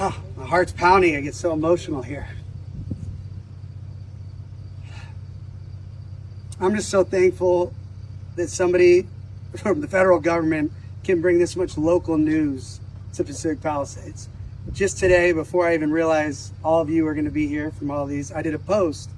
My heart's pounding. I get so emotional here. I'm just so thankful that somebody from the federal government can bring this much local news to Pacific Palisades. Just today, before I even realized all of you are going to be here from all these, I did a post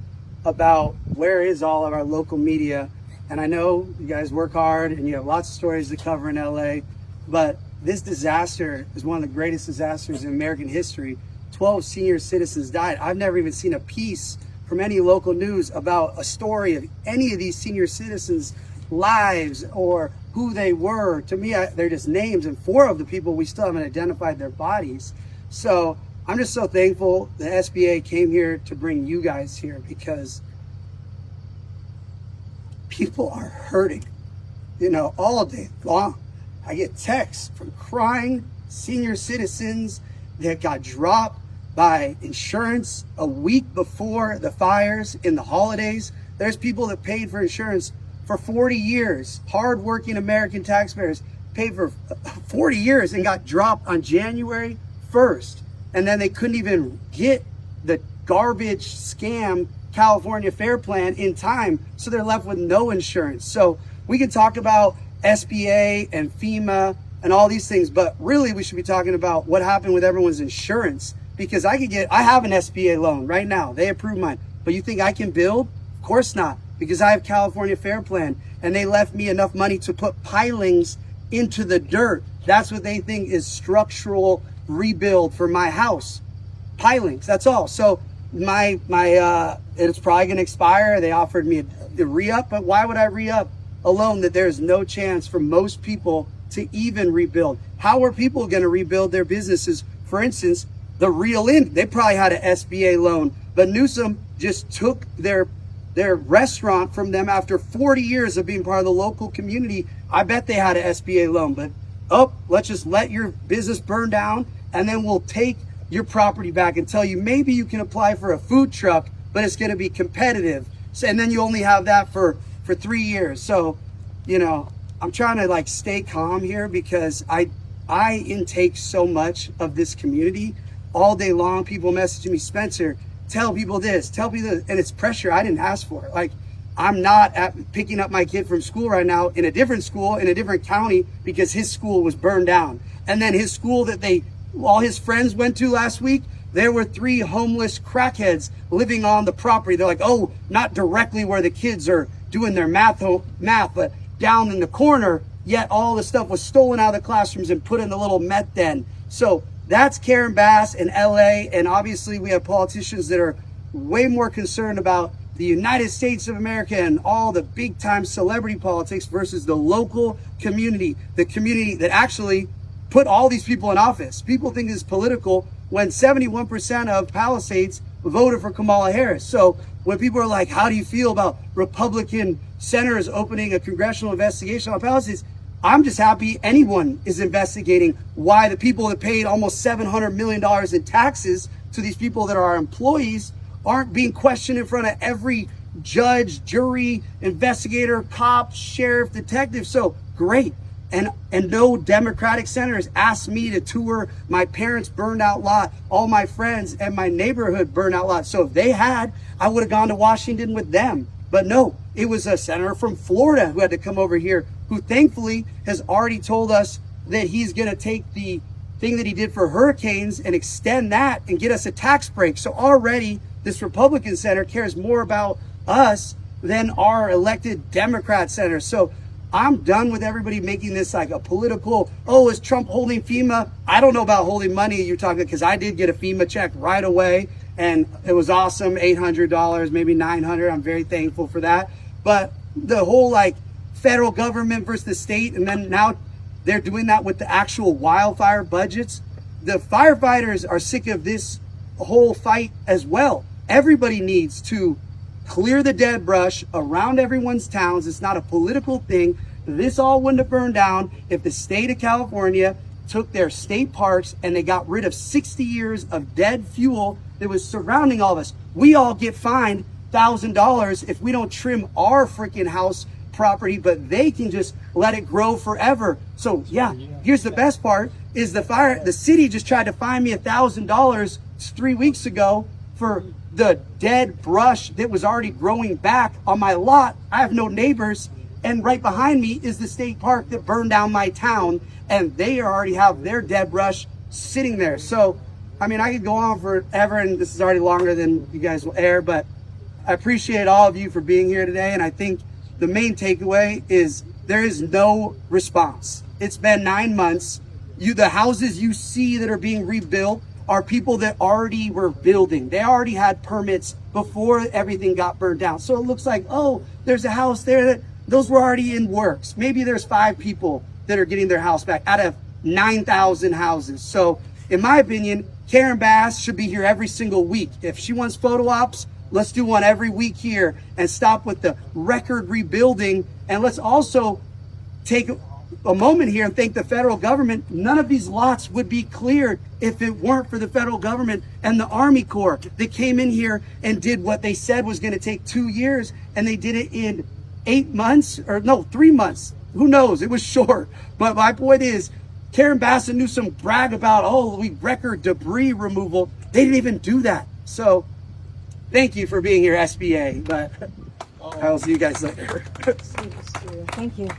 about where is all of our local media. And I know you guys work hard and you have lots of stories to cover in LA, but this disaster is one of the greatest disasters in American history. 12 senior citizens died. I've never even seen a piece from any local news about a story of any of these senior citizens' lives or who they were. To me, they're just names, and 4 of the people, we still haven't identified their bodies. So I'm just so thankful the SBA came here to bring you guys here, because people are hurting, all day long. I get texts from crying senior citizens that got dropped by insurance a week before the fires in the holidays. There's people that paid for insurance for 40 years. Hardworking American taxpayers paid for 40 years and got dropped on January 1st. And then they couldn't even get the garbage scam California Fair Plan in time. So they're left with no insurance. So we can talk about SBA and FEMA and all these things, but really we should be talking about what happened with everyone's insurance, because I have an SBA loan right now. They approved mine. But you think I can build? Of course not, because I have California Fair Plan and they left me enough money to put pilings into the dirt. That's what they think is structural rebuild for my house. Pilings, that's all. So my it's probably gonna expire. They offered me a re-up, but why would I re-up a loan that there's no chance for most people to even rebuild? How are people gonna rebuild their businesses? For instance, the Real Inn, they probably had an SBA loan, but Newsom just took their restaurant from them after 40 years of being part of the local community. I bet they had an SBA loan, but let's just let your business burn down and then we'll take your property back and tell you maybe you can apply for a food truck, but it's gonna be competitive. So, and then you only have that for 3 years. So, I'm trying to stay calm here, because I intake so much of this community all day long. People messaging me, Spencer, tell people this, tell people this, and it's pressure I didn't ask for. I'm not picking up my kid from school right now in a different school in a different county because his school was burned down. And then his school that all his friends went to last week, there were 3 homeless crackheads living on the property. They're like, oh, not directly where the kids are doing their math, but down in the corner, yet all the stuff was stolen out of the classrooms and put in the little meth den. So that's Karen Bass in LA. And obviously we have politicians that are way more concerned about the United States of America and all the big time celebrity politics versus the local community, the community that actually put all these people in office. People think it's political when 71% of Palisades voted for Kamala Harris. So when people are like, how do you feel about Republican senators opening a congressional investigation on Palisades? I'm just happy anyone is investigating why the people that paid almost $700 million in taxes to these people that are our employees aren't being questioned in front of every judge, jury, investigator, cop, sheriff, detective. So great. And no Democratic senators asked me to tour my parents' burned out lot, all my friends and my neighborhood burned out lot. So if they had, I would have gone to Washington with them. But no, it was a senator from Florida who had to come over here, who thankfully has already told us that he's going to take the thing that he did for hurricanes and extend that and get us a tax break. So already this Republican senator cares more about us than our elected Democrat senators. So I'm done with everybody making this like a political, is Trump holding FEMA? I don't know about holding money you're talking, because I did get a FEMA check right away and it was awesome, $800, maybe $900. I'm very thankful for that. But the whole federal government versus the state, and then now they're doing that with the actual wildfire budgets. The firefighters are sick of this whole fight as well. Everybody needs to clear the dead brush around everyone's towns. It's not a political thing. This all wouldn't have burned down if the state of California took their state parks and they got rid of 60 years of dead fuel that was surrounding all of us. We all get fined $1,000 if we don't trim our freaking house property, but they can just let it grow forever. So yeah, here's the best part. is the city just tried to fine me $1,000 3 weeks ago for the dead brush that was already growing back on my lot. I have no neighbors, and right behind me is the state park that burned down my town, and they already have their dead brush sitting there. So, I mean, I could go on forever, and this is already longer than you guys will air, but I appreciate all of you for being here today, and I think the main takeaway is there is no response. It's been 9 months. The houses you see that are being rebuilt are people that already were building. They already had permits before everything got burned down. So it looks like, oh, there's a house there that those were already in works. Maybe there's 5 people that are getting their house back out of 9,000 houses. So in my opinion, Karen Bass should be here every single week. If she wants photo ops, let's do one every week here and stop with the record rebuilding. And let's also take a moment here and thank the federal government. None of these lots would be cleared if it weren't for the federal government and the Army Corps that came in here and did what they said was going to take 2 years, and they did it in 8 months, or no, 3 months. Who knows? It was short. But my point is, Karen Bassett knew some brag about, oh, we record debris removal. They didn't even do that. So thank you for being here, SBA. But I'll see you guys later. Thank you.